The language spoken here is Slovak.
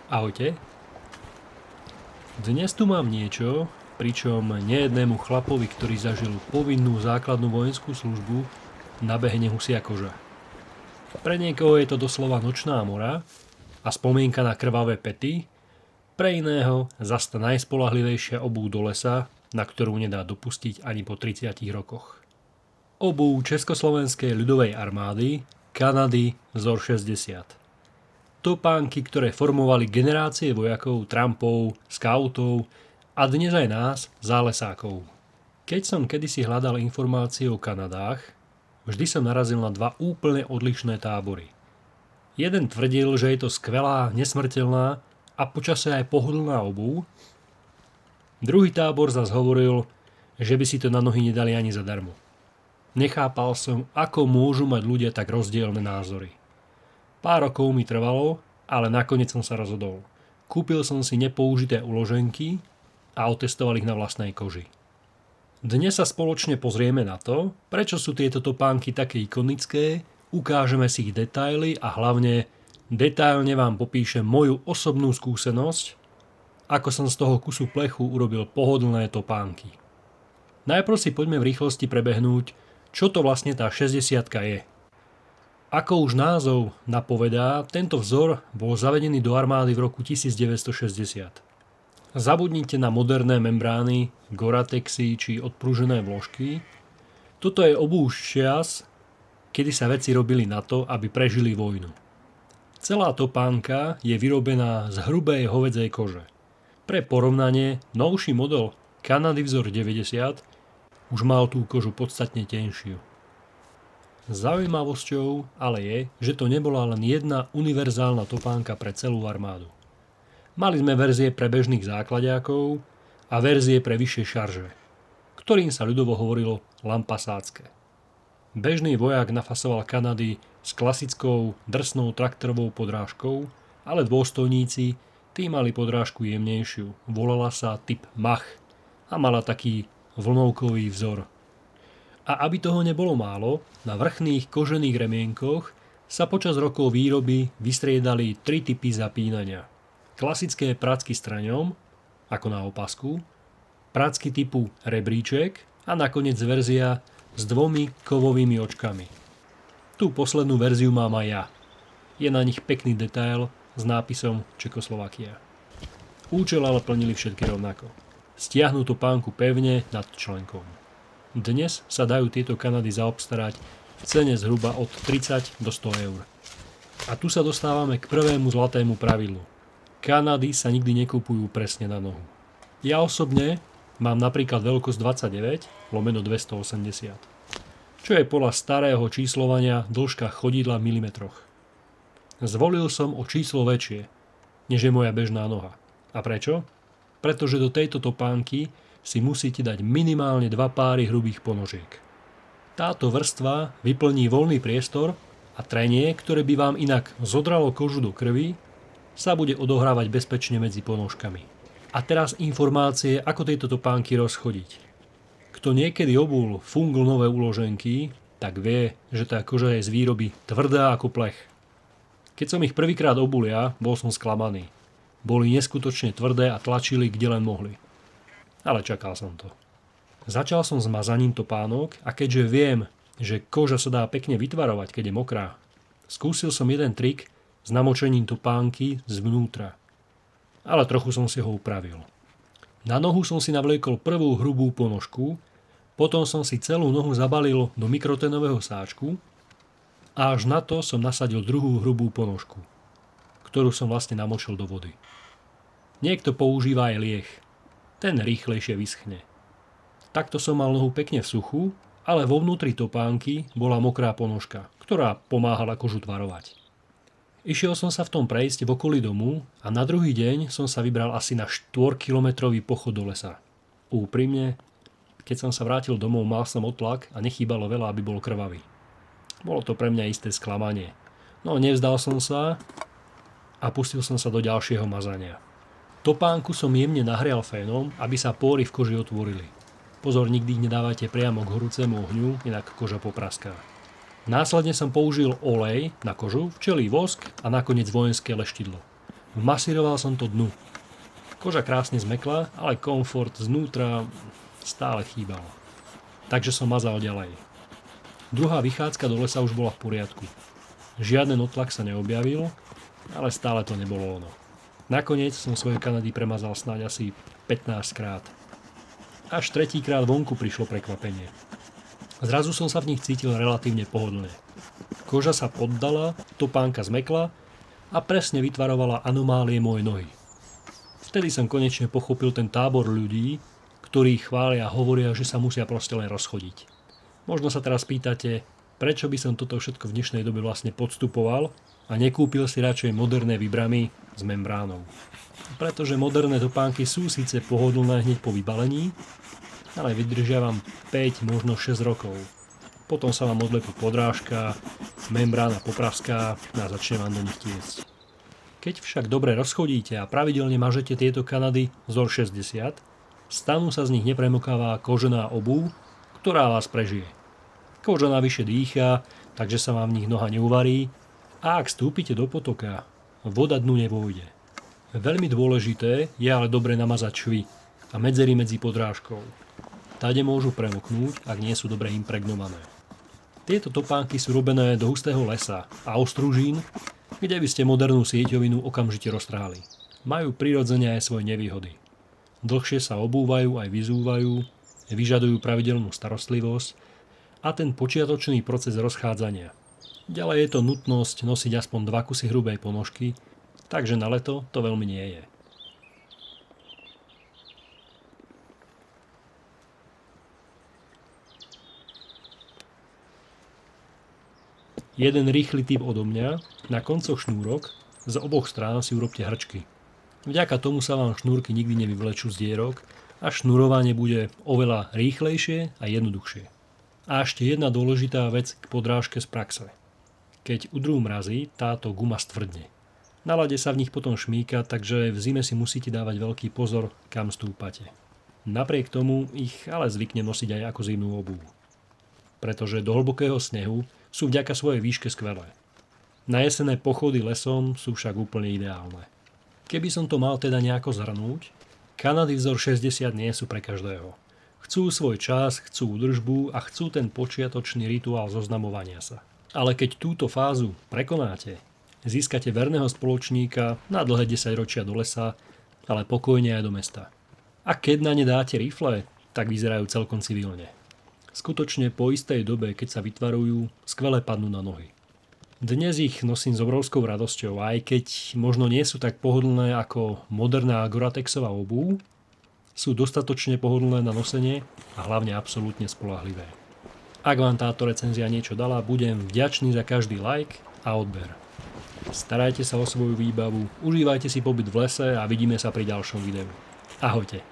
Ahojte. Dnes tu mám niečo, pričom nejednému chlapovi, ktorý zažil povinnú základnú vojenskú službu, nabehne husia koža. Pre niekoho je to doslova nočná mora a spomienka na krvavé pety, pre iného zas tá najspoľahlivejšia obúv do lesa, na ktorú nedá dopustiť ani po 30 rokoch. Obúv Československej ľudovej armády, Kanady vzor 60. Topánky, ktoré formovali generácie vojakov, trampov, skautov a dnes aj nás, zálesákov. Keď som kedysi hľadal informácie o Kanadách, vždy som narazil na dva úplne odlišné tábory. Jeden tvrdil, že je to skvelá, nesmrteľná a počase aj pohodlná obúv. Druhý tábor zas hovoril, že by si to na nohy nedali ani zadarmo. Nechápal som, ako môžu mať ľudia tak rozdielne názory. Pár rokov mi trvalo, ale nakoniec som sa rozhodol. Kúpil som si nepoužité uloženky a otestoval ich na vlastnej koži. Dnes sa spoločne pozrieme na to, prečo sú tieto topánky také ikonické, ukážeme si ich detaily a hlavne detailne vám popíšem moju osobnú skúsenosť, ako som z toho kusu plechu urobil pohodlné topánky. Najprv si poďme v rýchlosti prebehnúť, čo to vlastne tá 60-ka je. Ako už názov napovedá, tento vzor bol zavedený do armády v roku 1960. Zabudnite na moderné membrány, Goratexy či odpružené vložky. Toto je obúv čias, kedy sa veci robili na to, aby prežili vojnu. Celá topánka je vyrobená z hrubej hovädzej kože. Pre porovnanie, novší model Kanady vzor 90 už mal tú kožu podstatne tenšiu. Zaujímavosťou ale je, že to nebola len jedna univerzálna topánka pre celú armádu. Mali sme verzie pre bežných základiakov a verzie pre vyššie šarže, ktorým sa ľudovo hovorilo lampasácké. Bežný vojak nafasoval Kanady s klasickou drsnou traktorovou podrážkou, ale dôstojníci tí mali podrážku jemnejšiu, volala sa typ Mach a mala taký vlnovkový vzor. A aby toho nebolo málo, na vrchných kožených remienkoch sa počas rokov výroby vystriedali tri typy zapínania. Klasické pracky s traňom, ako na opasku, pracky typu rebríček a nakoniec verzia s dvomi kovovými očkami. Tú poslednú verziu mám aj ja. Je na nich pekný detail s nápisom Čekoslovakia. Účel ale plnili všetky rovnako. Stiahnu topánku pevne nad členkom. Dnes sa dajú tieto Kanady zaobstarať v cene zhruba od 30 do 100 eur. A tu sa dostávame k prvému zlatému pravidlu. Kanady sa nikdy nekupujú presne na nohu. Ja osobne mám napríklad veľkosť 29/280, čo je podľa starého číslovania dĺžka chodidla v milimetroch. Zvolil som o číslo väčšie, než je moja bežná noha. A prečo? Pretože do tejto topánky si musíte dať minimálne 2 páry hrubých ponožiek. Táto vrstva vyplní voľný priestor a trenie, ktoré by vám inak zodralo kožu do krvi, sa bude odohrávať bezpečne medzi ponožkami. A teraz informácie, ako tieto topánky rozchodiť. Kto niekedy obul funglnové uloženky, tak vie, že tá koža je z výroby tvrdá ako plech. Keď som ich prvýkrát obul ja, bol som sklamaný. Boli neskutočne tvrdé a tlačili, kde len mohli. Ale čakal som to. Začal som s mazaním topánok a keďže viem, že koža sa dá pekne vytvarovať, keď je mokrá, skúsil som jeden trik s namočením topánky zvnútra. Ale trochu som si ho upravil. Na nohu som si navliekol prvú hrubú ponožku, potom som si celú nohu zabalil do mikrotenového sáčku a až na to som nasadil druhú hrubú ponožku, ktorú som vlastne namočil do vody. Niekto používa aj lieh. Ten rýchlejšie vyschne. Takto som mal nohu pekne v suchu, ale vo vnútri topánky bola mokrá ponožka, ktorá pomáhala kožu tvarovať. Išiel som sa v tom prejsť v okolí domu a na druhý deň som sa vybral asi na 4-kilometrový pochod do lesa. Úprimne, keď som sa vrátil domov, mal som otlak a nechýbalo veľa, aby bol krvavý. Bolo to pre mňa isté sklamanie. No nevzdal som sa a pustil som sa do ďalšieho mazania. Topánku som jemne nahrial fénom, aby sa póry v koži otvorili. Pozor, nikdy ich nedávajte priamo k horúcemu ohňu, inak koža popraská. Následne som použil olej na kožu, včelí vosk a nakoniec vojenské leštidlo. Vmasíroval som to dnu. Koža krásne zmekla, ale komfort znútra stále chýbal. Takže som mazal ďalej. Druhá vychádzka do lesa už bola v poriadku. Žiaden odtlak sa neobjavil, ale stále to nebolo ono. Nakoniec som svoje Kanady premazal snáď asi 15 krát. Až tretíkrát vonku prišlo prekvapenie. Zrazu som sa v nich cítil relatívne pohodlne. Koža sa poddala, topánka zmekla a presne vytvarovala anomálie mojej nohy. Vtedy som konečne pochopil ten tábor ľudí, ktorí chvália a hovoria, že sa musia proste len rozchodiť. Možno sa teraz pýtate, prečo by som toto všetko v dnešnej dobe vlastne podstupoval a nekúpil si radšej moderné vybramy s membránou. Pretože moderné topánky sú síce pohodlné hneď po vybalení, ale vydržia vám 5, možno 6 rokov. Potom sa vám odlepí podrážka, membrána popraská a začne vám do nich tiecť. Keď však dobre rozchodíte a pravidelne mažete tieto Kanady vzor 60, stanú sa z nich nepremokavá kožená obuv, ktorá vás prežije. Koža navyše dýcha, takže sa vám v nich noha neuvarí a ak vstúpite do potoka, voda dnu nevojde. Veľmi dôležité je ale dobre namazať švy a medzery medzi podrážkou. Tade môžu premoknúť, ak nie sú dobre impregnované. Tieto topánky sú robené do hustého lesa a ostružín, kde by ste modernú sieťovinu okamžite roztrhali. Majú prirodzene aj svoje nevýhody. Dlhšie sa obúvajú aj vyzúvajú, vyžadujú pravidelnú starostlivosť a ten počiatočný proces rozchádzania. Ďalej je to nutnosť nosiť aspoň 2 kusy hrubej ponožky, takže na leto to veľmi nie je. Jeden rýchly tip odo mňa, na koncoch šnúrok z oboch strán si urobte hrčky. Vďaka tomu sa vám šnúrky nikdy nevyvlečú z dierok a šnurovanie bude oveľa rýchlejšie a jednoduchšie. A ešte jedna dôležitá vec k podrážke z praxe. Keď udrú mrazy, táto guma stvrdne. Na ľade sa v nich potom šmíka, takže v zime si musíte dávať veľký pozor, kam stúpate. Napriek tomu ich ale zvykne nosiť aj ako zimnú obuv. Pretože do hlbokého snehu sú vďaka svojej výške skvelé. Na jesenné pochody lesom sú však úplne ideálne. Keby som to mal teda nejako zhrnúť, Kanady vzor 60 nie sú pre každého. Chcú svoj čas, chcú údržbu a chcú ten počiatočný rituál zoznamovania sa. Ale keď túto fázu prekonáte, získate verného spoločníka na dlhé 10 ročia do lesa, ale pokojne aj do mesta. A keď na ne dáte rifle, tak vyzerajú celkom civilne. Skutočne po istej dobe, keď sa vytvarujú, skvele padnú na nohy. Dnes ich nosím s obrovskou radosťou, aj keď možno nie sú tak pohodlné ako moderná Gore-Texová obuv, sú dostatočne pohodlné na nosenie a hlavne absolútne spoľahlivé. Ak vám táto recenzia niečo dala, budem vďačný za každý like a odber. Starajte sa o svoju výbavu, užívajte si pobyt v lese a vidíme sa pri ďalšom videu. Ahojte.